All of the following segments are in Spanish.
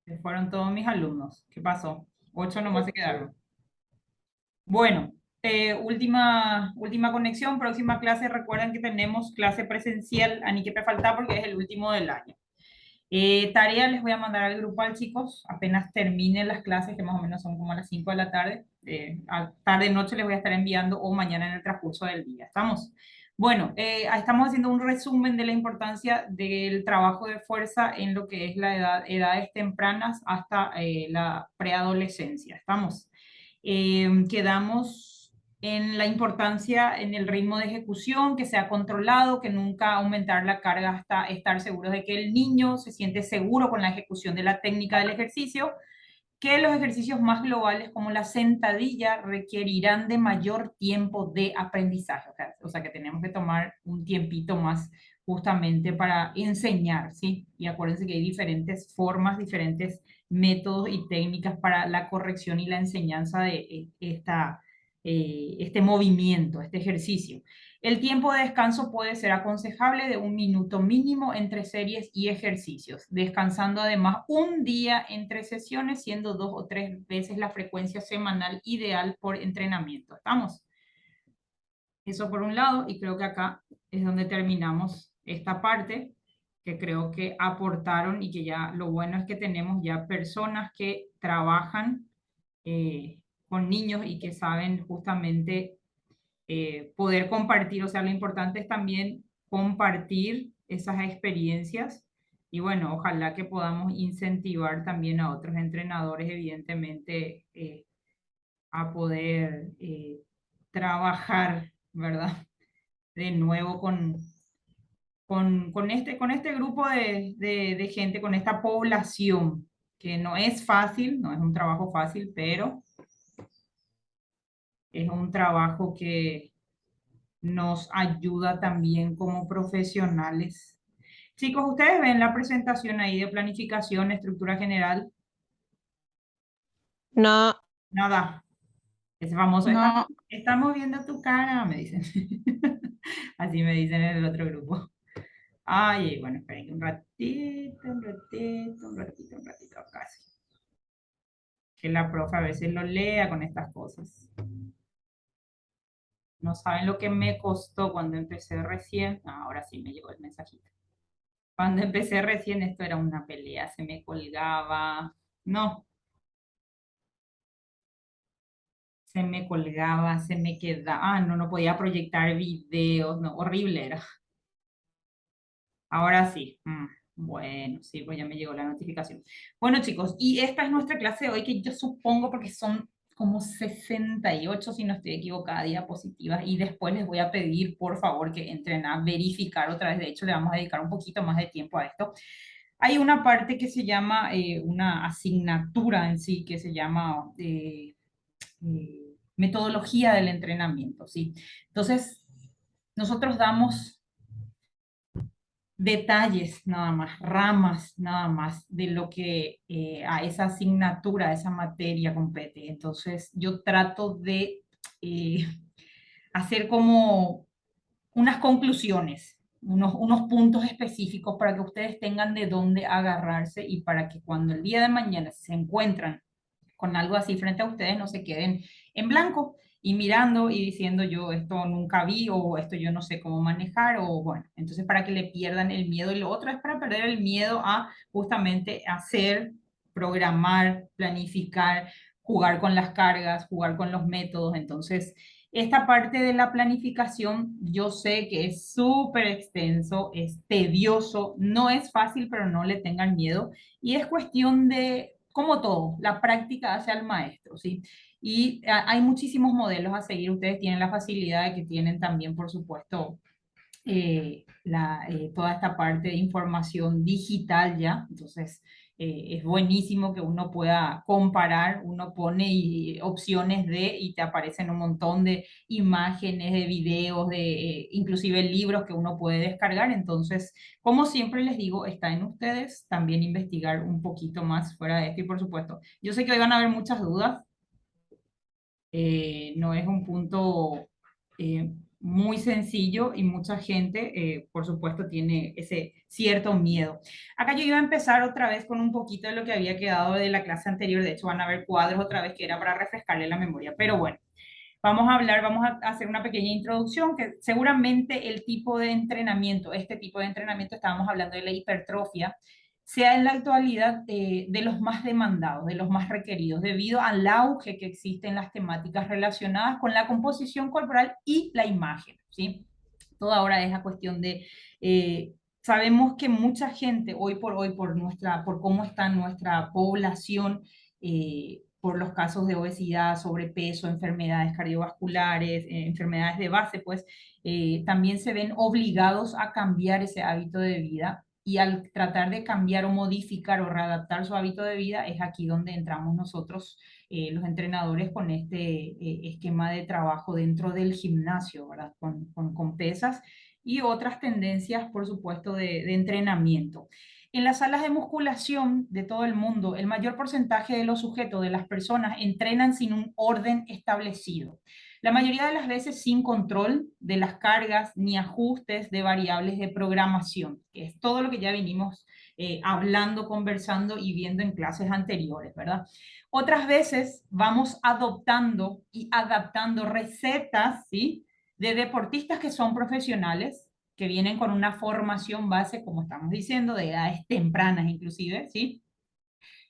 Se fueron todos mis alumnos. ¿Qué pasó? 8 nomás se quedaron. Bueno, última conexión, próxima clase. Recuerden que tenemos clase presencial, a ni que te falta porque es el último del año. Tarea les voy a mandar al grupal, chicos, apenas terminen las clases, que más o menos son como a las 5 de la tarde. A tarde noche les voy a estar enviando o mañana en el transcurso del día. ¿Estamos? Bueno, estamos haciendo un resumen de la importancia del trabajo de fuerza en lo que es la edades tempranas hasta la preadolescencia. ¿Estamos? Quedamos en la importancia en el ritmo de ejecución, que sea controlado, que nunca aumentar la carga hasta estar seguros de que el niño se siente seguro con la ejecución de la técnica del ejercicio, que los ejercicios más globales como la sentadilla requerirán de mayor tiempo de aprendizaje. O sea que tenemos que tomar un tiempito más justamente para enseñar, ¿sí? Y acuérdense que hay diferentes formas, diferentes métodos y técnicas para la corrección y la enseñanza de este movimiento, este ejercicio. El tiempo de descanso puede ser aconsejable de 1 minuto mínimo entre series y ejercicios, descansando además un día entre sesiones, siendo 2 o 3 veces la frecuencia semanal ideal por entrenamiento. ¿Estamos? Eso por un lado, y creo que acá es donde terminamos esta parte, que creo que aportaron y que ya lo bueno es que tenemos ya personas que trabajan con niños y que saben justamente poder compartir, o sea, lo importante es también compartir esas experiencias y bueno, ojalá que podamos incentivar también a otros entrenadores, evidentemente, a poder trabajar, ¿verdad? De nuevo con este grupo de gente, con esta población, que no es fácil, no es un trabajo fácil, pero es un trabajo que nos ayuda también como profesionales. Chicos, ustedes ven la presentación ahí de planificación, estructura general, No, nada, ese famoso, No, estamos viendo tu cara, me dicen. Así me dicen en el otro grupo. Ay, bueno, esperen un ratito, casi. Que la profe a veces lo lea con estas cosas. No saben lo que me costó cuando empecé recién. Ahora sí me llegó el mensajito. Cuando empecé recién esto era una pelea, se me colgaba, no, se me colgaba, se me quedaba, no, no podía proyectar videos, no, horrible era. Ahora sí, bueno, sí, pues ya me llegó la notificación. Bueno, chicos, y esta es nuestra clase de hoy, que yo supongo porque son como 68, si no estoy equivocada, diapositivas, y después les voy a pedir, por favor, que entren a verificar otra vez. De hecho, le vamos a dedicar un poquito más de tiempo a esto. Hay una parte que se llama, una asignatura en sí, que se llama metodología del entrenamiento, ¿sí? Entonces, nosotros damos detalles nada más, ramas nada más de lo que a esa asignatura, a esa materia compete. Entonces, yo trato de eh, hacer como unas conclusiones, unos puntos específicos para que ustedes tengan de dónde agarrarse y para que cuando el día de mañana se encuentran con algo así frente a ustedes no se queden en blanco y mirando y diciendo yo esto nunca vi o esto yo no sé cómo manejar o bueno, entonces para que le pierdan el miedo y lo otro es para perder el miedo a justamente hacer, programar, planificar, jugar con las cargas, jugar con los métodos, entonces esta parte de la planificación, yo sé que es súper extenso, es tedioso, no es fácil, pero no le tengan miedo. Y es cuestión de, como todo, la práctica hace al maestro, ¿sí? Y hay muchísimos modelos a seguir. Ustedes tienen la facilidad de que tienen también, por supuesto, toda esta parte de información digital ya. Entonces, es buenísimo que uno pueda comparar, uno pone opciones de y te aparecen un montón de imágenes, de videos, de inclusive libros que uno puede descargar. Entonces, como siempre les digo, está en ustedes también investigar un poquito más fuera de esto y por supuesto, yo sé que hoy van a haber muchas dudas, no es un punto... eh, muy sencillo y mucha gente, por supuesto, tiene ese cierto miedo. Acá yo iba a empezar otra vez con un poquito de lo que había quedado de la clase anterior. De hecho, van a ver cuadros otra vez que era para refrescarle la memoria. Pero bueno, vamos a hablar, vamos a hacer una pequeña introducción que seguramente el tipo de entrenamiento, este tipo de entrenamiento, estábamos hablando de la hipertrofia, sea en la actualidad de los más demandados, de los más requeridos, debido al auge que existe en las temáticas relacionadas con la composición corporal y la imagen, ¿sí? Todo ahora es la cuestión de, sabemos que mucha gente hoy por nuestra, por cómo está nuestra población, por los casos de obesidad, sobrepeso, enfermedades cardiovasculares, enfermedades de base, pues también se ven obligados a cambiar ese hábito de vida y al tratar de cambiar o modificar o readaptar su hábito de vida es aquí donde entramos nosotros, los entrenadores, con este esquema de trabajo dentro del gimnasio, ¿verdad? Con pesas y otras tendencias, por supuesto, de entrenamiento. En las salas de musculación de todo el mundo, el mayor porcentaje de los sujetos, de las personas, entrenan sin un orden establecido. La mayoría de las veces sin control de las cargas ni ajustes de variables de programación, que es todo lo que ya vinimos hablando, conversando y viendo en clases anteriores, ¿verdad? Otras veces vamos adoptando y adaptando recetas, ¿sí? De deportistas que son profesionales, que vienen con una formación base, como estamos diciendo, de edades tempranas inclusive, ¿sí?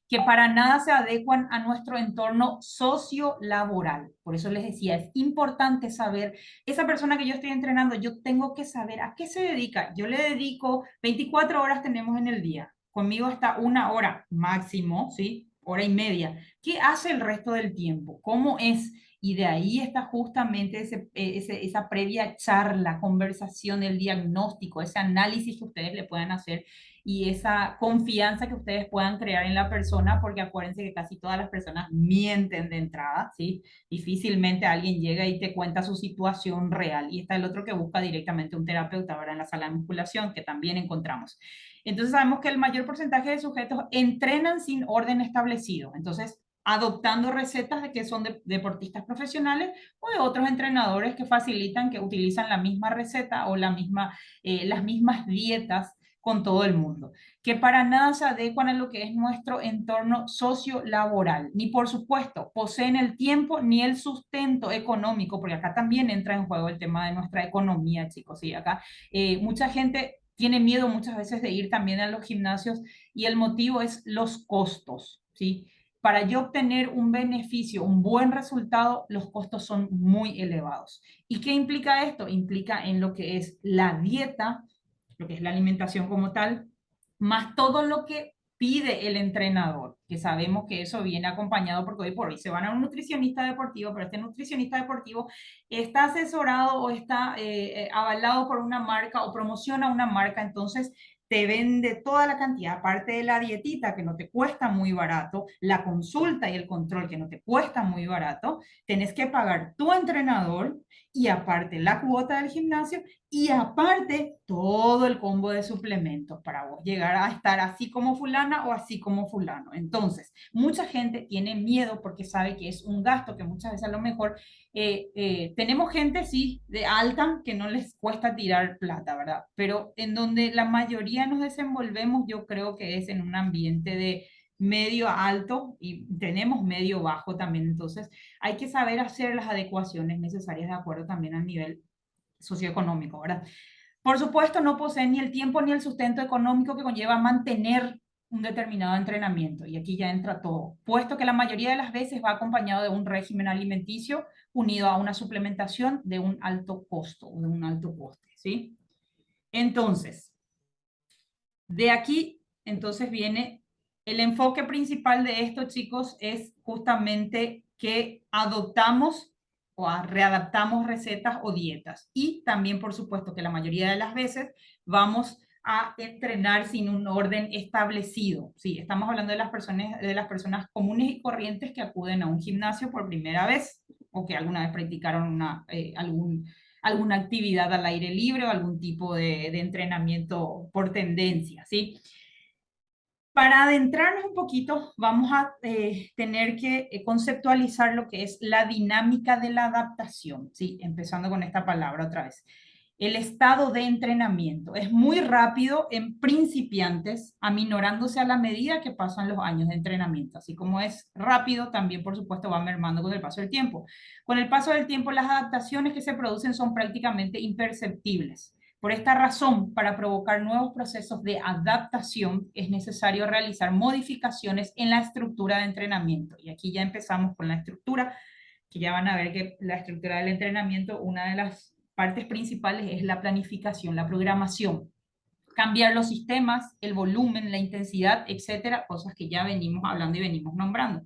Que para nada se adecuan a nuestro entorno sociolaboral. Por eso les decía, es importante saber, esa persona que yo estoy entrenando, yo tengo que saber a qué se dedica. Yo le dedico 24 horas tenemos en el día, conmigo hasta 1 hora máximo, ¿sí? Hora y media. ¿Qué hace el resto del tiempo? ¿Cómo es? Y de ahí está justamente esa previa charla, conversación, el diagnóstico, ese análisis que ustedes le pueden hacer y esa confianza que ustedes puedan crear en la persona, porque acuérdense que casi todas las personas mienten de entrada, ¿sí? Difícilmente alguien llega y te cuenta su situación real. Y está el otro que busca directamente un terapeuta, ¿verdad? En la sala de musculación, que también encontramos. Entonces sabemos que el mayor porcentaje de sujetos entrenan sin orden establecido. Entonces, adoptando recetas de que son deportistas profesionales o de otros entrenadores que facilitan, que utilizan la misma receta o las mismas dietas con todo el mundo, que para nada se adecuan a lo que es nuestro entorno sociolaboral, ni por supuesto poseen el tiempo ni el sustento económico, porque acá también entra en juego el tema de nuestra economía, chicos, y acá mucha gente tiene miedo muchas veces de ir también a los gimnasios y el motivo es los costos, ¿sí? Para yo obtener un beneficio, un buen resultado, los costos son muy elevados. ¿Y qué implica esto? Implica en lo que es la dieta, lo que es la alimentación como tal, más todo lo que pide el entrenador, que sabemos que eso viene acompañado porque hoy por hoy se van a un nutricionista deportivo, pero este nutricionista deportivo está asesorado o está avalado por una marca o promociona una marca, entonces te vende toda la cantidad, aparte de la dietita que no te cuesta muy barato, la consulta y el control que no te cuesta muy barato, tenés que pagar tu entrenador y aparte la cuota del gimnasio y aparte todo el combo de suplementos para vos llegar a estar así como fulana o así como fulano. Entonces, mucha gente tiene miedo porque sabe que es un gasto que muchas veces a lo mejor tenemos gente, sí, de alta que no les cuesta tirar plata, ¿verdad? Pero en donde la mayoría nos desenvolvemos, yo creo que es en un ambiente de medio a alto y tenemos medio bajo también. Entonces, hay que saber hacer las adecuaciones necesarias de acuerdo también al nivel socioeconómico, ¿verdad? Por supuesto, no poseen ni el tiempo ni el sustento económico que conlleva mantener un determinado entrenamiento. Y aquí ya entra todo, puesto que la mayoría de las veces va acompañado de un régimen alimenticio unido a una suplementación de un alto costo o de un alto coste, ¿sí? Entonces, de aquí, entonces viene el enfoque principal de esto, chicos, es justamente que adoptamos o readaptamos recetas o dietas. Y también, por supuesto, que la mayoría de las veces vamos a entrenar sin un orden establecido. Sí, estamos hablando de las personas comunes y corrientes que acuden a un gimnasio por primera vez o que alguna vez practicaron alguna actividad al aire libre o algún tipo de entrenamiento por tendencia, ¿sí? Para adentrarnos un poquito, vamos a tener que conceptualizar lo que es la dinámica de la adaptación, ¿sí? Empezando con esta palabra otra vez. El estado de entrenamiento es muy rápido en principiantes, aminorándose a la medida que pasan los años de entrenamiento. Así como es rápido, también por supuesto va mermando con el paso del tiempo. Con el paso del tiempo, las adaptaciones que se producen son prácticamente imperceptibles. Por esta razón, para provocar nuevos procesos de adaptación, es necesario realizar modificaciones en la estructura de entrenamiento. Y aquí ya empezamos con la estructura, que ya van a ver que la estructura del entrenamiento, una de las partes principales es la planificación, la programación. Cambiar los sistemas, el volumen, la intensidad, etcétera, cosas que ya venimos hablando y venimos nombrando.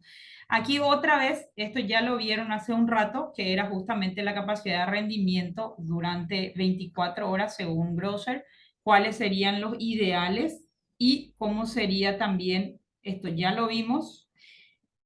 Aquí otra vez, esto ya lo vieron hace un rato, que era justamente la capacidad de rendimiento durante 24 horas según Grosser, cuáles serían los ideales y cómo sería también, esto ya lo vimos.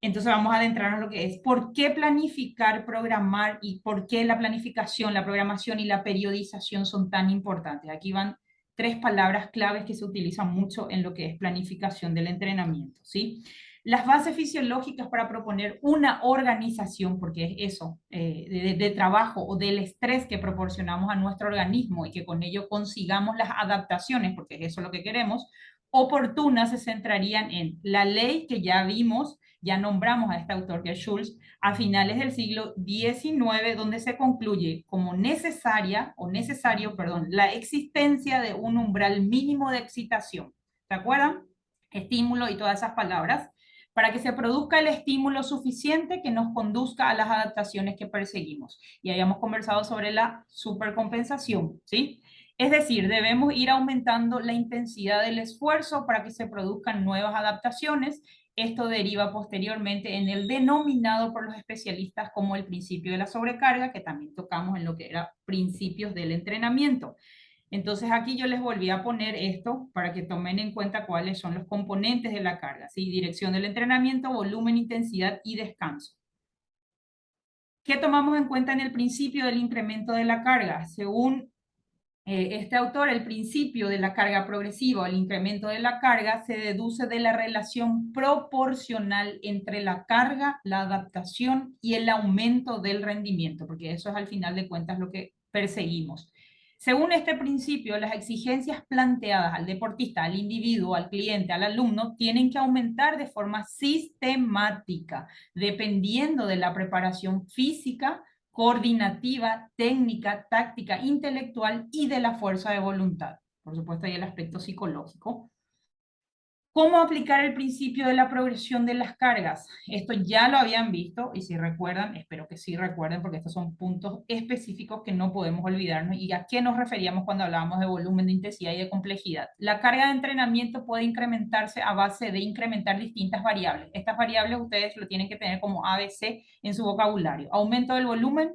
Entonces vamos a adentrarnos en lo que es por qué planificar, programar y por qué la planificación, la programación y la periodización son tan importantes. Aquí van tres palabras claves que se utilizan mucho en lo que es planificación del entrenamiento, ¿sí? Las bases fisiológicas para proponer una organización, porque es eso, de trabajo o del estrés que proporcionamos a nuestro organismo y que con ello consigamos las adaptaciones, porque es eso lo que queremos, oportunas se centrarían en la ley que ya vimos, ya nombramos a este autor que es Schulz, a finales del siglo XIX, donde se concluye como necesaria o necesario, perdón, la existencia de un umbral mínimo de excitación. ¿Se acuerdan? Estímulo y todas esas palabras, para que se produzca el estímulo suficiente que nos conduzca a las adaptaciones que perseguimos. Y habíamos conversado sobre la supercompensación, ¿sí? Es decir, debemos ir aumentando la intensidad del esfuerzo para que se produzcan nuevas adaptaciones. Esto deriva posteriormente en el denominado por los especialistas como el principio de la sobrecarga, que también tocamos en lo que era principios del entrenamiento. Entonces aquí yo les volví a poner esto para que tomen en cuenta cuáles son los componentes de la carga, ¿sí? Dirección del entrenamiento, volumen, intensidad y descanso. ¿Qué tomamos en cuenta en el principio del incremento de la carga? Según este autor, el principio de la carga progresiva o el incremento de la carga se deduce de la relación proporcional entre la carga, la adaptación y el aumento del rendimiento, porque eso es al final de cuentas lo que perseguimos. Según este principio, las exigencias planteadas al deportista, al individuo, al cliente, al alumno, tienen que aumentar de forma sistemática, dependiendo de la preparación física, coordinativa, técnica, táctica, intelectual y de la fuerza de voluntad. Por supuesto, hay el aspecto psicológico. ¿Cómo aplicar el principio de la progresión de las cargas? Esto ya lo habían visto y si recuerdan, espero que sí recuerden porque estos son puntos específicos que no podemos olvidarnos y a qué nos referíamos cuando hablábamos de volumen, de intensidad y de complejidad. La carga de entrenamiento puede incrementarse a base de incrementar distintas variables. Estas variables ustedes lo tienen que tener como ABC en su vocabulario. Aumento del volumen,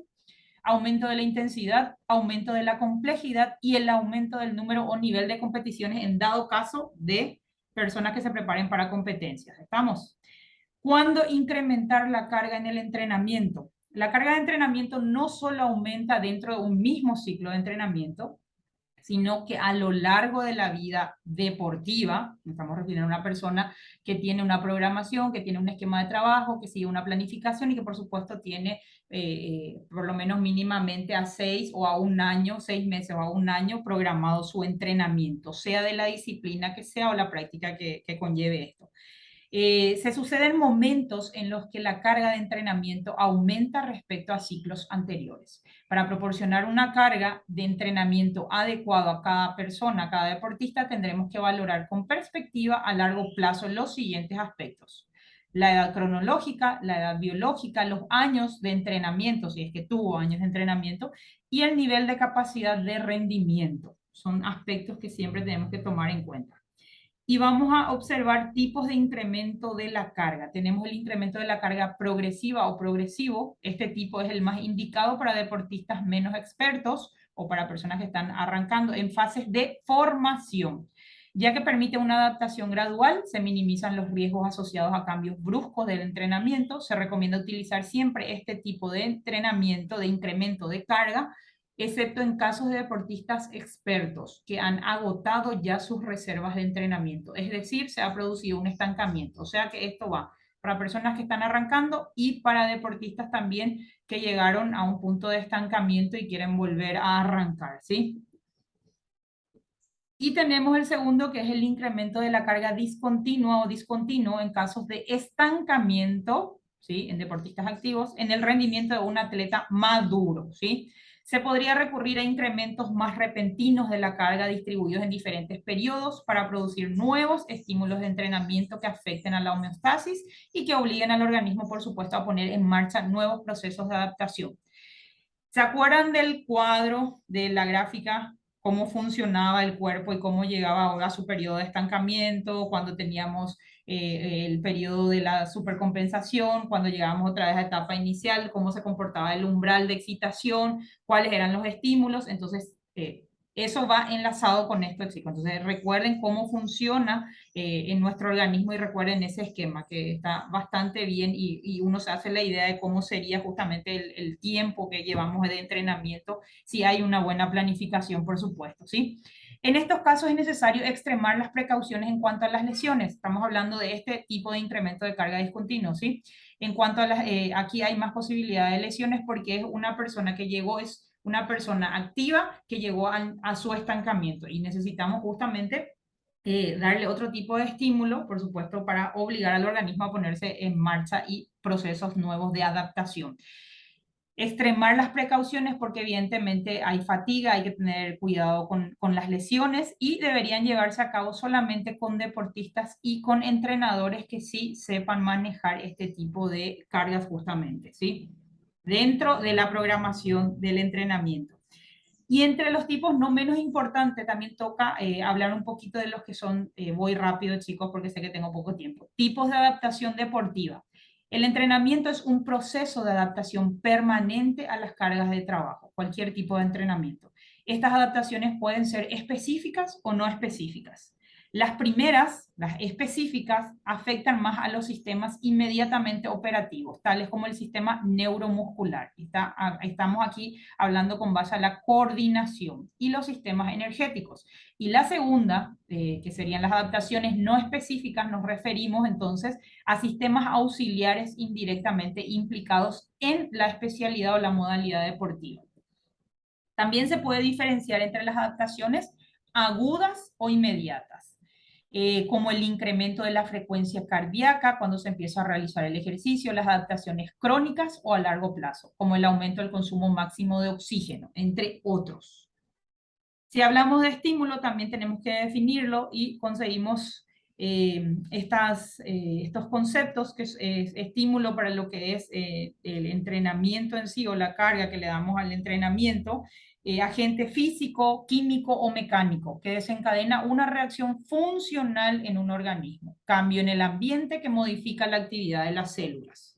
aumento de la intensidad, aumento de la complejidad y el aumento del número o nivel de competiciones en dado caso de personas que se preparen para competencias. ¿Estamos? ¿Cuándo incrementar la carga en el entrenamiento? La carga de entrenamiento no solo aumenta dentro de un mismo ciclo de entrenamiento, sino que a lo largo de la vida deportiva, estamos refiriendo a una persona que tiene una programación, que tiene un esquema de trabajo, que sigue una planificación y que por supuesto tiene por lo menos mínimamente a 6 o a un año, 6 meses o a un año programado su entrenamiento, sea de la disciplina que sea o la práctica que conlleve esto. Se suceden momentos en los que la carga de entrenamiento aumenta respecto a ciclos anteriores. Para proporcionar una carga de entrenamiento adecuado a cada persona, a cada deportista, tendremos que valorar con perspectiva a largo plazo los siguientes aspectos: la edad cronológica, la edad biológica, los años de entrenamiento, si es que tuvo años de entrenamiento, y el nivel de capacidad de rendimiento. Son aspectos que siempre tenemos que tomar en cuenta. Y vamos a observar tipos de incremento de la carga. Tenemos el incremento de la carga progresiva o progresivo. Este tipo es el más indicado para deportistas menos expertos o para personas que están arrancando en fases de formación, ya que permite una adaptación gradual, se minimizan los riesgos asociados a cambios bruscos del entrenamiento. Se recomienda utilizar siempre este tipo de entrenamiento de incremento de carga excepto en casos de deportistas expertos que han agotado ya sus reservas de entrenamiento. Es decir, se ha producido un estancamiento. O sea que esto va para personas que están arrancando y para deportistas también que llegaron a un punto de estancamiento y quieren volver a arrancar, ¿sí? Y tenemos el segundo, que es el incremento de la carga discontinua o discontinuo en casos de estancamiento, ¿sí? En deportistas activos, en el rendimiento de un atleta maduro, ¿sí? Se podría recurrir a incrementos más repentinos de la carga distribuidos en diferentes periodos para producir nuevos estímulos de entrenamiento que afecten a la homeostasis y que obliguen al organismo, por supuesto, a poner en marcha nuevos procesos de adaptación. ¿Se acuerdan del cuadro de la gráfica, cómo funcionaba el cuerpo y cómo llegaba a su periodo de estancamiento, cuando teníamos el periodo de la supercompensación, cuando llegábamos otra vez a etapa inicial, cómo se comportaba el umbral de excitación, cuáles eran los estímulos? Entonces, eso va enlazado con esto, chicos. Entonces, recuerden cómo funciona en nuestro organismo y recuerden ese esquema que está bastante bien y uno se hace la idea de cómo sería justamente el tiempo que llevamos de entrenamiento si hay una buena planificación, por supuesto, ¿sí? En estos casos es necesario extremar las precauciones en cuanto a las lesiones. Estamos hablando de este tipo de incremento de carga discontinuo, ¿sí? En cuanto a las, aquí hay más posibilidad de lesiones porque es una persona que llegó, es una persona activa que llegó a su estancamiento y necesitamos justamente darle otro tipo de estímulo, por supuesto, para obligar al organismo a ponerse en marcha y procesos nuevos de adaptación. Extremar las precauciones porque evidentemente hay fatiga, hay que tener cuidado con las lesiones y deberían llevarse a cabo solamente con deportistas y con entrenadores que sí sepan manejar este tipo de cargas justamente, ¿sí? Dentro de la programación del entrenamiento. Y entre los tipos no menos importantes, también toca hablar un poquito de los que son, voy rápido chicos porque sé que tengo poco tiempo, tipos de adaptación deportiva. El entrenamiento es un proceso de adaptación permanente a las cargas de trabajo, cualquier tipo de entrenamiento. Estas adaptaciones pueden ser específicas o no específicas. Las primeras, las específicas, afectan más a los sistemas inmediatamente operativos, tales como el sistema neuromuscular. Estamos aquí hablando con base a la coordinación y los sistemas energéticos. Y la segunda, que serían las adaptaciones no específicas, nos referimos entonces a sistemas auxiliares indirectamente implicados en la especialidad o la modalidad deportiva. También se puede diferenciar entre las adaptaciones agudas o inmediatas, como el incremento de la frecuencia cardíaca cuando se empieza a realizar el ejercicio, las adaptaciones crónicas o a largo plazo, como el aumento del consumo máximo de oxígeno, entre otros. Si hablamos de estímulo, también tenemos que definirlo y conseguimos estos conceptos, que es estímulo para lo que es el entrenamiento en sí o la carga que le damos al entrenamiento, agente físico, químico o mecánico que desencadena una reacción funcional en un organismo, cambio en el ambiente que modifica la actividad de las células.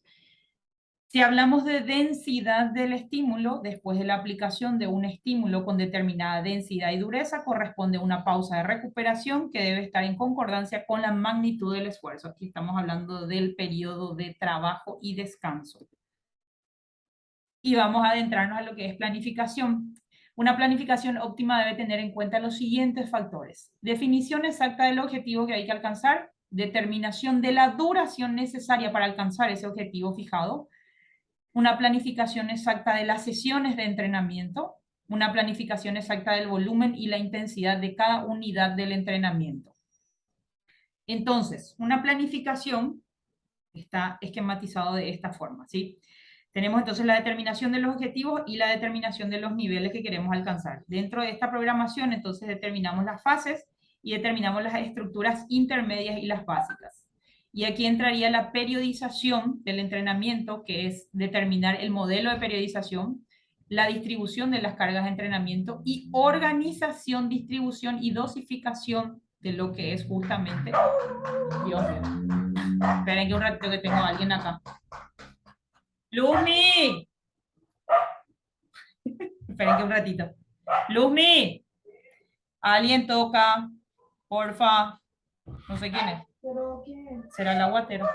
Si hablamos de densidad del estímulo, después de la aplicación de un estímulo con determinada densidad y dureza, corresponde a una pausa de recuperación que debe estar en concordancia con la magnitud del esfuerzo. Aquí estamos hablando del periodo de trabajo y descanso. Y vamos a adentrarnos a lo que es planificación. Una planificación óptima debe tener en cuenta los siguientes factores: definición exacta del objetivo que hay que alcanzar, determinación de la duración necesaria para alcanzar ese objetivo fijado, una planificación exacta de las sesiones de entrenamiento, una planificación exacta del volumen y la intensidad de cada unidad del entrenamiento. Entonces, una planificación está esquematizado de esta forma, ¿sí? Tenemos entonces la determinación de los objetivos y la determinación de los niveles que queremos alcanzar. Dentro de esta programación, entonces, determinamos las fases y determinamos las estructuras intermedias y las básicas. Y aquí entraría la periodización del entrenamiento, que es determinar el modelo de periodización, la distribución de las cargas de entrenamiento y organización, distribución y dosificación de lo que es justamente... Dios mío. Esperen que un ratito que tengo a alguien acá. ¡Luzmi! Esperen que un ratito. ¡Luzmi! Alguien toca, porfa. No sé quién es. ¿Pero quién? Será el aguatero.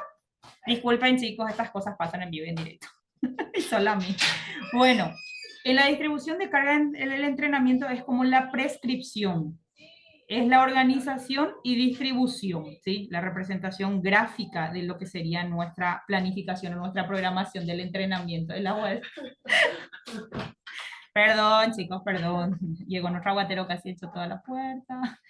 Disculpen, chicos, estas cosas pasan en vivo y en directo. Y solo a mí. Bueno, En la distribución de carga en el entrenamiento es como la prescripción, es la organización y distribución, ¿sí? La representación gráfica de lo que sería nuestra planificación o nuestra programación del entrenamiento. El agua es... Perdón, chicos, perdón. Llegó nuestro aguatero casi hecho toda la puerta.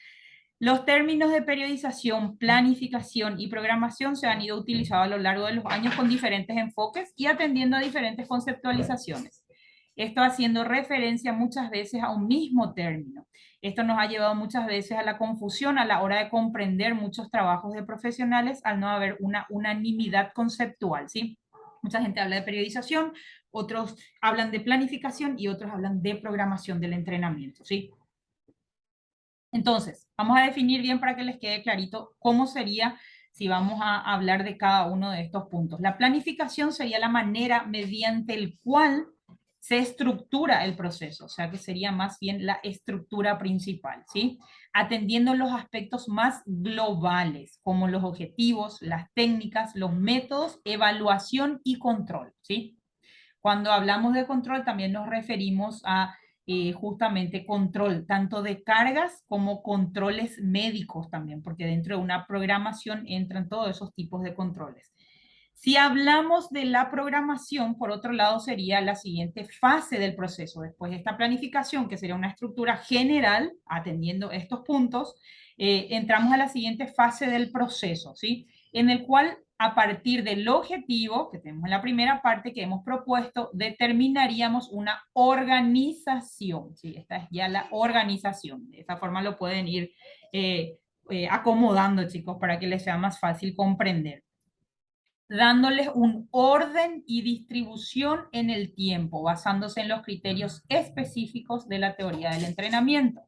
Los términos de periodización, planificación y programación se han ido utilizando a lo largo de los años con diferentes enfoques y atendiendo a diferentes conceptualizaciones. Esto haciendo referencia muchas veces a un mismo término. Esto nos ha llevado muchas veces a la confusión a la hora de comprender muchos trabajos de profesionales al no haber una unanimidad conceptual, ¿sí? Mucha gente habla de periodización, otros hablan de planificación y otros hablan de programación del entrenamiento, ¿sí? Entonces, vamos a definir bien para que les quede clarito cómo sería si vamos a hablar de cada uno de estos puntos. La planificación sería la manera mediante el cual se estructura el proceso, o sea que sería más bien la estructura principal, ¿sí? Atendiendo los aspectos más globales, como los objetivos, las técnicas, los métodos, evaluación y control, ¿sí? Cuando hablamos de control también nos referimos a justamente control, tanto de cargas como controles médicos también, porque dentro de una programación entran todos esos tipos de controles. Si hablamos de la programación, por otro lado, sería la siguiente fase del proceso. Después de esta planificación, que sería una estructura general, atendiendo estos puntos, entramos a la siguiente fase del proceso, ¿sí? En el cual, a partir del objetivo que tenemos en la primera parte que hemos propuesto, determinaríamos una organización, ¿sí? Esta es ya la organización. De esta forma lo pueden ir acomodando, chicos, para que les sea más fácil comprender, dándoles un orden y distribución en el tiempo, basándose en los criterios específicos de la teoría del entrenamiento.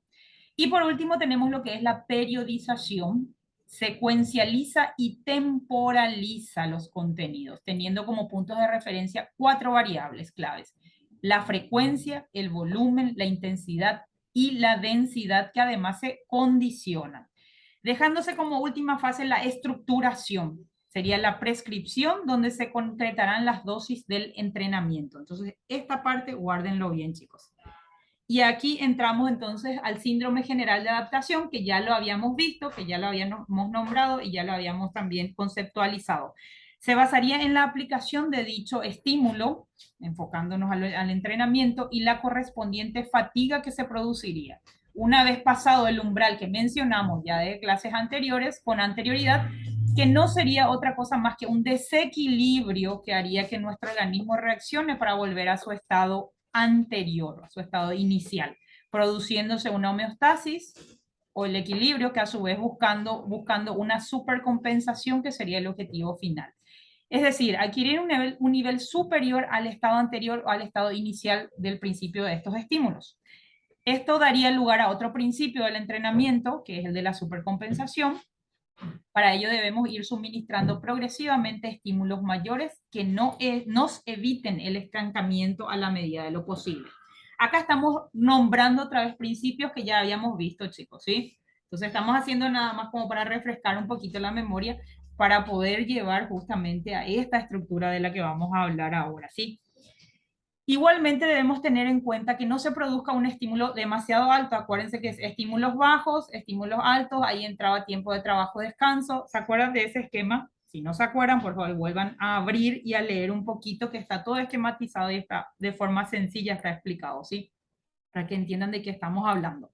Y por último tenemos lo que es la periodización, secuencializa y temporaliza los contenidos, teniendo como puntos de referencia 4 variables claves: la frecuencia, el volumen, la intensidad y la densidad, que además se condicionan. Dejándose como última fase la estructuración, sería la prescripción, donde se concretarán las dosis del entrenamiento. Entonces, esta parte guárdenlo bien, chicos. Y aquí entramos entonces al síndrome general de adaptación, que ya lo habíamos visto, que ya lo habíamos nombrado y ya lo habíamos también conceptualizado. Se basaría en la aplicación de dicho estímulo, enfocándonos al entrenamiento, y la correspondiente fatiga que se produciría. Una vez pasado el umbral que mencionamos ya de clases anteriores, con anterioridad, que no sería otra cosa más que un desequilibrio que haría que nuestro organismo reaccione para volver a su estado anterior, a su estado inicial, produciéndose una homeostasis o el equilibrio, que a su vez buscando una supercompensación, que sería el objetivo final. Es decir, adquirir un nivel superior al estado anterior o al estado inicial del principio de estos estímulos. Esto daría lugar a otro principio del entrenamiento, que es el de la supercompensación. Para ello debemos ir suministrando progresivamente estímulos mayores que nos eviten el estancamiento a la medida de lo posible. Acá estamos nombrando otra vez principios que ya habíamos visto, chicos, ¿sí? Entonces estamos haciendo nada más como para refrescar un poquito la memoria para poder llevar justamente a esta estructura de la que vamos a hablar ahora, ¿sí? Igualmente debemos tener en cuenta que no se produzca un estímulo demasiado alto. Acuérdense que es estímulos bajos, estímulos altos, ahí entraba tiempo de trabajo, descanso. ¿Se acuerdan de ese esquema? Si no se acuerdan, por favor, vuelvan a abrir y a leer un poquito, que está todo esquematizado y está de forma sencilla, está explicado, ¿sí? Para que entiendan de qué estamos hablando.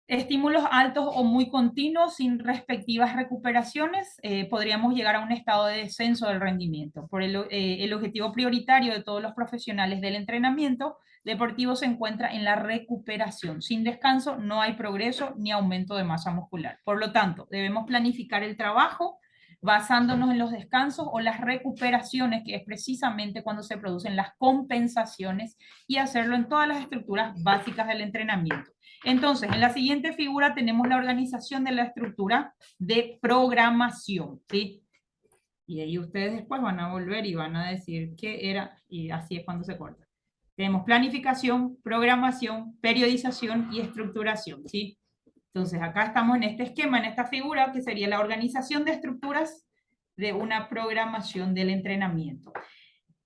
Estímulos altos o muy continuos sin respectivas recuperaciones, podríamos llegar a un estado de descenso del rendimiento. Por el objetivo prioritario de todos los profesionales del entrenamiento deportivo se encuentra en la recuperación. Sin descanso no hay progreso ni aumento de masa muscular. Por lo tanto, debemos planificar el trabajo basándonos en los descansos o las recuperaciones, que es precisamente cuando se producen las compensaciones, y hacerlo en todas las estructuras básicas del entrenamiento. Entonces, en la siguiente figura tenemos la organización de la estructura de programación, ¿sí? Y ahí ustedes después van a volver y van a decir qué era, y así es cuando se corta. Tenemos planificación, programación, periodización y estructuración, ¿sí? Entonces, acá estamos en este esquema, en esta figura, que sería la organización de estructuras de una programación del entrenamiento.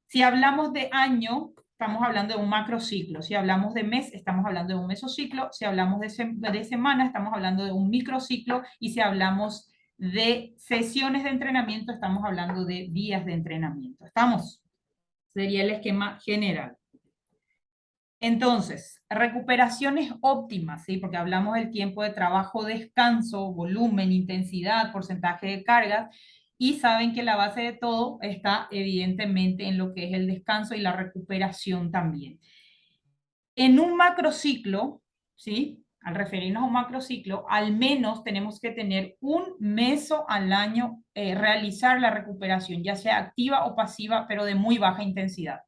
Si hablamos de año, estamos hablando de un macrociclo. Si hablamos de mes, estamos hablando de un mesociclo. Si hablamos de semana, estamos hablando de un microciclo. Y si hablamos de sesiones de entrenamiento, estamos hablando de días de entrenamiento. ¿Estamos? Sería el esquema general. Entonces, recuperaciones óptimas, ¿sí? Porque hablamos del tiempo de trabajo, descanso, volumen, intensidad, porcentaje de cargas, y saben que la base de todo está evidentemente en lo que es el descanso y la recuperación también. En un macrociclo, ¿sí? Al referirnos a un macrociclo, al menos tenemos que tener un meso al año realizar la recuperación, ya sea activa o pasiva, pero de muy baja intensidad.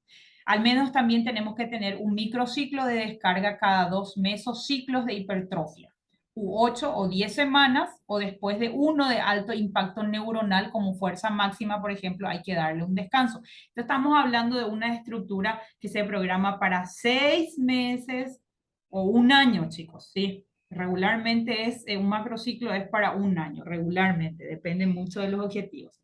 Al menos también tenemos que tener un microciclo de descarga cada 2 mesociclos de hipertrofia, u 8 o 10 semanas, o después de uno de alto impacto neuronal como fuerza máxima, por ejemplo, hay que darle un descanso. Entonces estamos hablando de una estructura que se programa para 6 meses o un año, chicos, ¿sí? Regularmente un macrociclo es para un año, regularmente, depende mucho de los objetivos.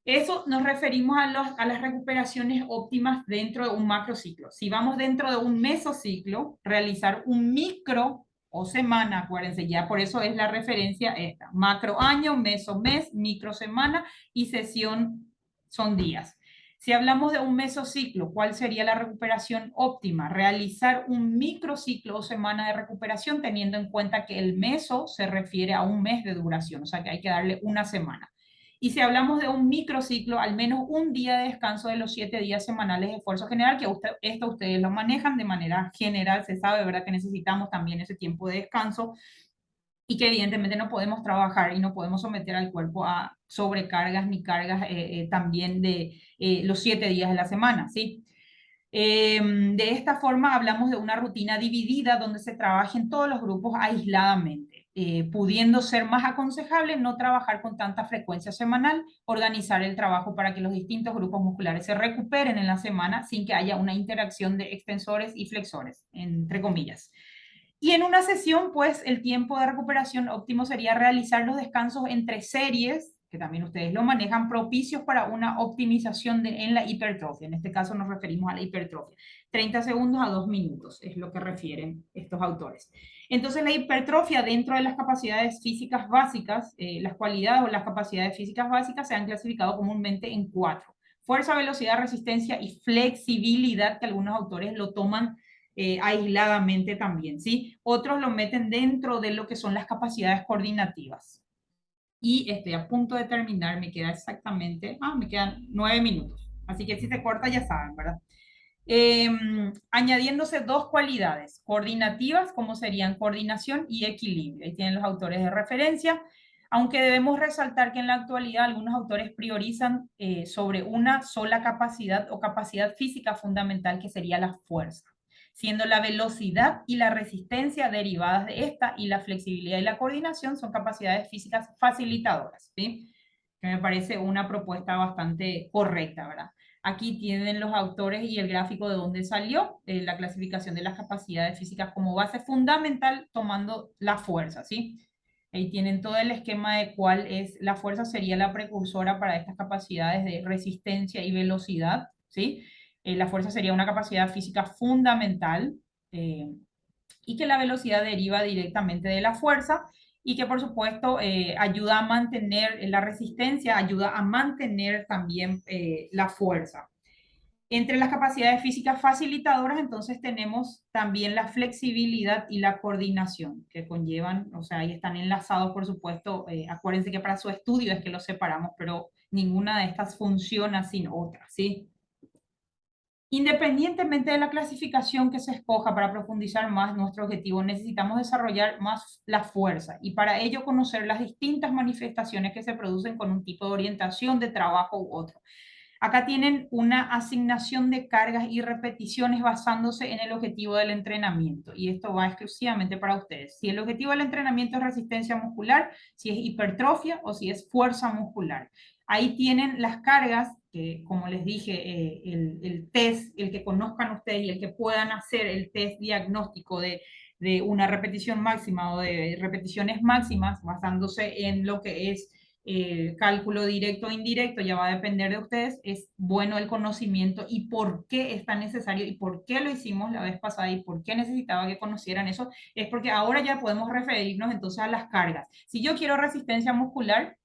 Eso nos referimos a las recuperaciones óptimas dentro de un macrociclo. Si vamos dentro de un mesociclo, realizar un micro o semana, acuérdense, ya por eso es la referencia esta. Macro año, meso mes, micro semana y sesión son días. Si hablamos de un mesociclo, ¿cuál sería la recuperación óptima? Realizar un microciclo o semana de recuperación teniendo en cuenta que el meso se refiere a un mes de duración, o sea que hay que darle una semana. Y si hablamos de un microciclo, al menos un día de descanso de los 7 días semanales de esfuerzo general, que esto ustedes lo manejan de manera general, se sabe, ¿verdad? Que necesitamos también ese tiempo de descanso y que evidentemente no podemos trabajar y no podemos someter al cuerpo a sobrecargas ni cargas también de los 7 días de la semana, ¿sí? De esta forma hablamos de una rutina dividida donde se trabajen todos los grupos aisladamente, pudiendo ser más aconsejable no trabajar con tanta frecuencia semanal, organizar el trabajo para que los distintos grupos musculares se recuperen en la semana sin que haya una interacción de extensores y flexores, entre comillas. Y en una sesión, pues el tiempo de recuperación óptimo sería realizar los descansos entre series, que también ustedes lo manejan, propicios para una optimización en la hipertrofia. En este caso nos referimos a la hipertrofia. 30 segundos a 2 minutos es lo que refieren estos autores. Entonces la hipertrofia dentro de las capacidades físicas básicas, las cualidades o las capacidades físicas básicas se han clasificado comúnmente en 4. Fuerza, velocidad, resistencia y flexibilidad, que algunos autores lo toman aisladamente también, ¿sí? Otros lo meten dentro de lo que son las capacidades coordinativas. Y estoy a punto de terminar, me queda exactamente, me quedan 9 minutos. Así que si se corta ya saben, ¿verdad? Añadiéndose 2 cualidades coordinativas, como serían coordinación y equilibrio. Ahí tienen los autores de referencia, aunque debemos resaltar que en la actualidad algunos autores priorizan sobre una sola capacidad o capacidad física fundamental, que sería la fuerza, siendo la velocidad y la resistencia derivadas de esta y la flexibilidad y la coordinación son capacidades físicas facilitadoras, ¿sí? Que me parece una propuesta bastante correcta, ¿verdad? Aquí tienen los autores y el gráfico de dónde salió la clasificación de las capacidades físicas como base fundamental, tomando la fuerza, ¿sí? Ahí tienen todo el esquema de cuál es la fuerza, sería la precursora para estas capacidades de resistencia y velocidad, ¿sí? La fuerza sería una capacidad física fundamental y que la velocidad deriva directamente de la fuerza y que por supuesto ayuda a mantener la resistencia, ayuda a mantener también la fuerza. Entre las capacidades físicas facilitadoras, entonces tenemos también la flexibilidad y la coordinación que conllevan, o sea, ahí están enlazados, por supuesto. Acuérdense que para su estudio es que los separamos, pero ninguna de estas funciona sin otra, ¿sí? Independientemente de la clasificación que se escoja para profundizar más nuestro objetivo, necesitamos desarrollar más la fuerza y para ello conocer las distintas manifestaciones que se producen con un tipo de orientación de trabajo u otro. Acá tienen una asignación de cargas y repeticiones basándose en el objetivo del entrenamiento y esto va exclusivamente para ustedes. Si el objetivo del entrenamiento es resistencia muscular, si es hipertrofia o si es fuerza muscular. Ahí tienen las cargas que, como les dije, el test, el que conozcan ustedes y el que puedan hacer el test diagnóstico de una repetición máxima o de repeticiones máximas basándose en lo que es cálculo directo o indirecto, ya va a depender de ustedes, es bueno el conocimiento y por qué es tan necesario y por qué lo hicimos la vez pasada y por qué necesitaba que conocieran eso, es porque ahora ya podemos referirnos entonces a las cargas. Si yo quiero resistencia muscular,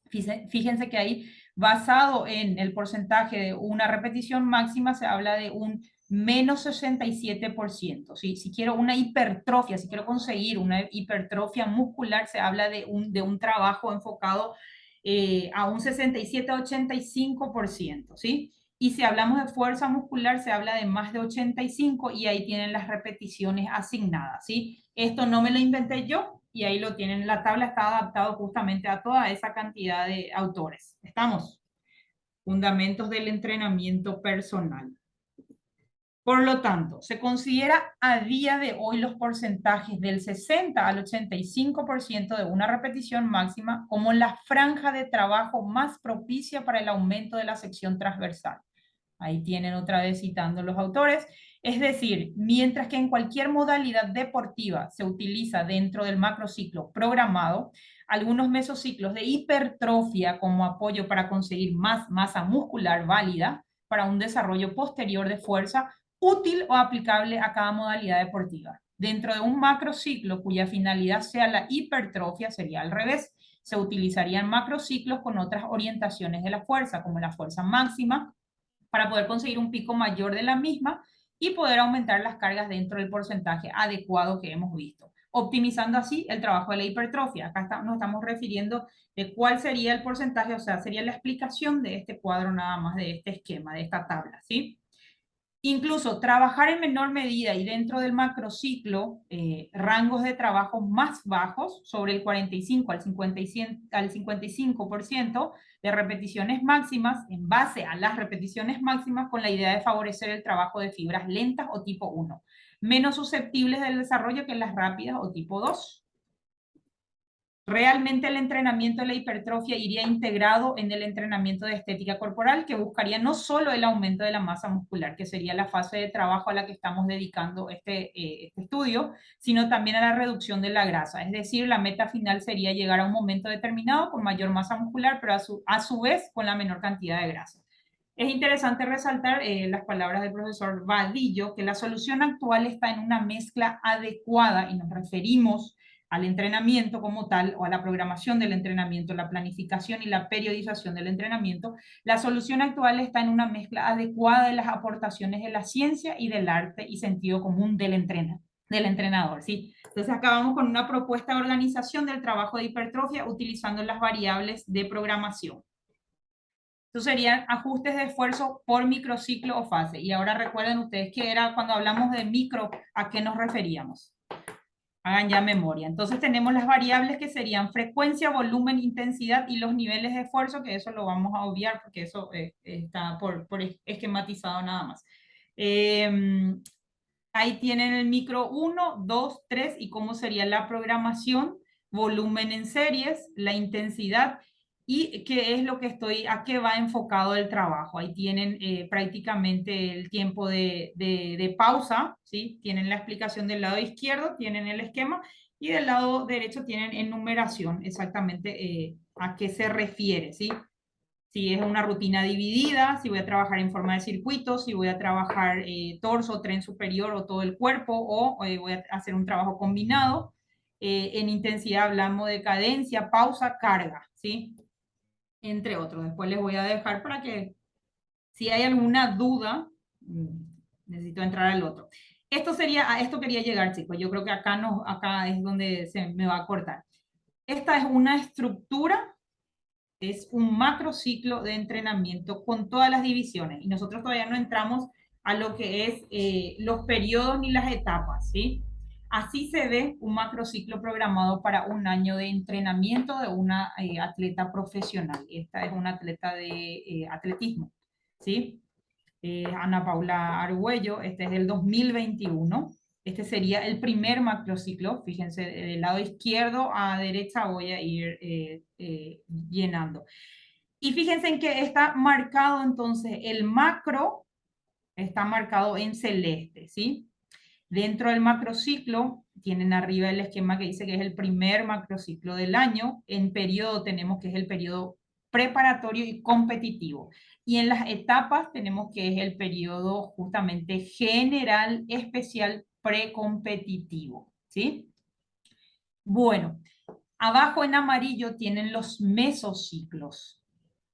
fíjense que ahí, basado en el porcentaje de una repetición máxima, se habla de un menos 67%. ¿Sí? Si quiero una hipertrofia, si quiero conseguir una hipertrofia muscular, se habla de un trabajo enfocado a un 67-85%. ¿Sí? Y si hablamos de fuerza muscular, se habla de más de 85 y ahí tienen las repeticiones asignadas. ¿Sí? Esto no me lo inventé yo y ahí lo tienen. La tabla está adaptada justamente a toda esa cantidad de autores. ¿Estamos? Fundamentos del entrenamiento personal. Por lo tanto, se considera a día de hoy los porcentajes del 60 al 85% de una repetición máxima como la franja de trabajo más propicia para el aumento de la sección transversal. Ahí tienen otra vez citando los autores. Es decir, mientras que en cualquier modalidad deportiva se utiliza dentro del macrociclo programado, algunos mesociclos de hipertrofia como apoyo para conseguir más masa muscular válida para un desarrollo posterior de fuerza útil o aplicable a cada modalidad deportiva. Dentro de un macrociclo cuya finalidad sea la hipertrofia, sería al revés. Se utilizarían macrociclos con otras orientaciones de la fuerza, como la fuerza máxima, para poder conseguir un pico mayor de la misma y poder aumentar las cargas dentro del porcentaje adecuado que hemos visto, optimizando así el trabajo de la hipertrofia. Acá nos estamos refiriendo de cuál sería el porcentaje, o sea, sería la explicación de este cuadro nada más, de este esquema, de esta tabla, ¿sí? Incluso trabajar en menor medida y dentro del macrociclo, rangos de trabajo más bajos, sobre el 45 al 55% de repeticiones máximas, en base a las repeticiones máximas, con la idea de favorecer el trabajo de fibras lentas o tipo 1, menos susceptibles del desarrollo que las rápidas o tipo 2. Realmente el entrenamiento de la hipertrofia iría integrado en el entrenamiento de estética corporal, que buscaría no solo el aumento de la masa muscular, que sería la fase de trabajo a la que estamos dedicando este estudio, sino también a la reducción de la grasa. Es decir, la meta final sería llegar a un momento determinado con mayor masa muscular, pero a su vez con la menor cantidad de grasa. Es interesante resaltar las palabras del profesor Vadillo, que la solución actual está en una mezcla adecuada, y nos referimos al entrenamiento como tal, o a la programación del entrenamiento, la planificación y la periodización del entrenamiento. La solución actual está en una mezcla adecuada de las aportaciones de la ciencia y del arte y sentido común del entrenador, ¿sí? Entonces acá vamos con una propuesta de organización del trabajo de hipertrofia utilizando las variables de programación. Estos serían ajustes de esfuerzo por microciclo o fase. Y ahora recuerden ustedes que era cuando hablamos de micro, ¿a qué nos referíamos? Hagan ya memoria. Entonces tenemos las variables que serían frecuencia, volumen, intensidad y los niveles de esfuerzo, que eso lo vamos a obviar porque eso está por esquematizado nada más. Ahí tienen el micro 1, 2, 3 y cómo sería la programación, volumen en series, la intensidad y qué es lo que a qué va enfocado el trabajo. Ahí tienen prácticamente el tiempo de pausa, ¿sí? Tienen la explicación del lado izquierdo, tienen el esquema y del lado derecho tienen enumeración, exactamente a qué se refiere, ¿sí? Si es una rutina dividida, si voy a trabajar en forma de circuitos, si voy a trabajar torso, tren superior o todo el cuerpo, o voy a hacer un trabajo combinado. En intensidad hablamos de cadencia, pausa, carga, ¿sí? Entre otros. Después les voy a dejar para que si hay alguna duda, necesito entrar al otro. A esto quería llegar, chicos. Yo creo que acá es donde se me va a cortar. Esta es una estructura, es un macrociclo de entrenamiento con todas las divisiones y nosotros todavía no entramos a lo que es los periodos ni las etapas, ¿sí? Así se ve un macrociclo programado para un año de entrenamiento de una atleta profesional. Esta es una atleta de atletismo, ¿sí? Ana Paula Argüello, este es del 2021. Este sería el primer macrociclo. Fíjense, del lado izquierdo a derecha voy a ir llenando. Y fíjense en que está marcado entonces el macro, está marcado en celeste, ¿sí? Dentro del macrociclo, tienen arriba el esquema que dice que es el primer macrociclo del año. En periodo tenemos que es el periodo preparatorio y competitivo. Y en las etapas tenemos que es el periodo justamente general, especial, precompetitivo, ¿sí? Bueno, abajo en amarillo tienen los mesociclos.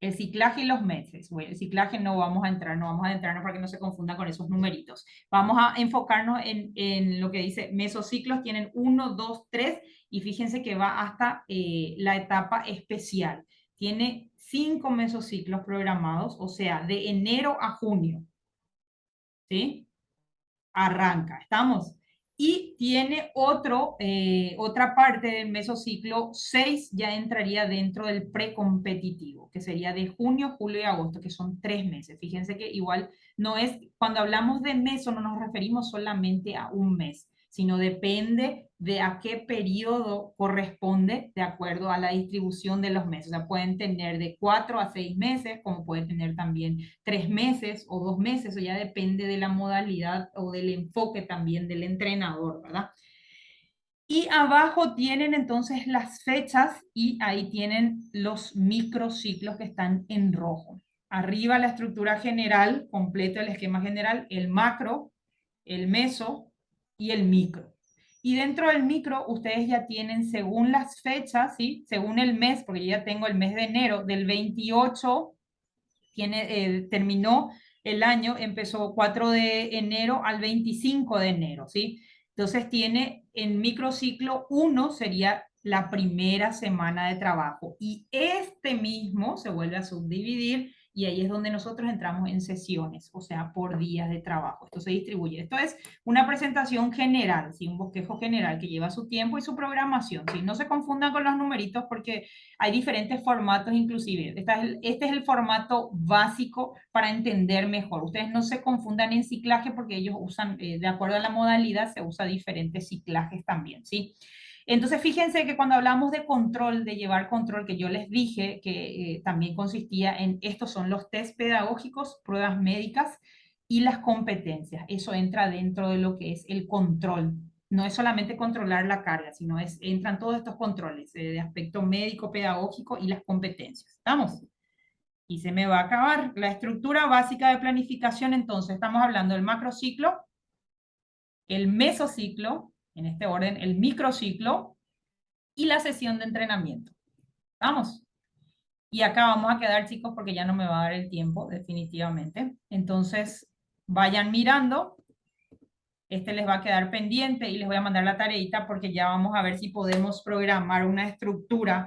El ciclaje y los meses. Bueno, el ciclaje no vamos a entrar, no vamos a entrar para que no se confunda con esos numeritos. Vamos a enfocarnos en lo que dice mesociclos, tienen 1, 2, 3 y fíjense que va hasta la etapa especial. Tiene 5 mesociclos programados, o sea, de enero a junio. ¿Sí? Arranca, ¿estamos? Y tiene otra parte del mesociclo 6 ya entraría dentro del precompetitivo, que sería de junio, julio y agosto, que son 3 meses. Fíjense que igual no es, cuando hablamos de meso no nos referimos solamente a un mes, sino depende de a qué periodo corresponde de acuerdo a la distribución de los meses. O sea, pueden tener de 4 a 6 meses, como pueden tener también 3 meses o 2 meses, o ya depende de la modalidad o del enfoque también del entrenador, ¿verdad? Y abajo tienen entonces las fechas y ahí tienen los microciclos que están en rojo. Arriba la estructura general, completo el esquema general, el macro, el meso y el micro. Y dentro del micro ustedes ya tienen según las fechas, ¿sí? Según el mes, porque yo ya tengo el mes de enero, del 28 terminó el año, empezó 4 de enero al 25 de enero, ¿sí? Entonces tiene en microciclo 1 sería la primera semana de trabajo y este mismo se vuelve a subdividir y ahí es donde nosotros entramos en sesiones, o sea, por días de trabajo. Esto se distribuye. Esto es una presentación general, ¿sí? Un bosquejo general que lleva su tiempo y su programación, ¿sí? No se confundan con los numeritos porque hay diferentes formatos inclusive. Este es el formato básico para entender mejor. Ustedes no se confundan en ciclaje porque ellos usan, de acuerdo a la modalidad, se usa diferentes ciclajes también, ¿sí? Entonces, fíjense que cuando hablamos de control, de llevar control, que yo les dije que también consistía en, estos son los test pedagógicos, pruebas médicas y las competencias. Eso entra dentro de lo que es el control. No es solamente controlar la carga, sino entran todos estos controles de aspecto médico, pedagógico y las competencias. ¿Estamos? Y se me va a acabar la estructura básica de planificación. Entonces, estamos hablando del macrociclo, el mesociclo, en este orden, el microciclo y la sesión de entrenamiento. ¿Vamos? Y acá vamos a quedar, chicos, porque ya no me va a dar el tiempo, definitivamente. Entonces, vayan mirando. Este les va a quedar pendiente y les voy a mandar la tareita porque ya vamos a ver si podemos programar una estructura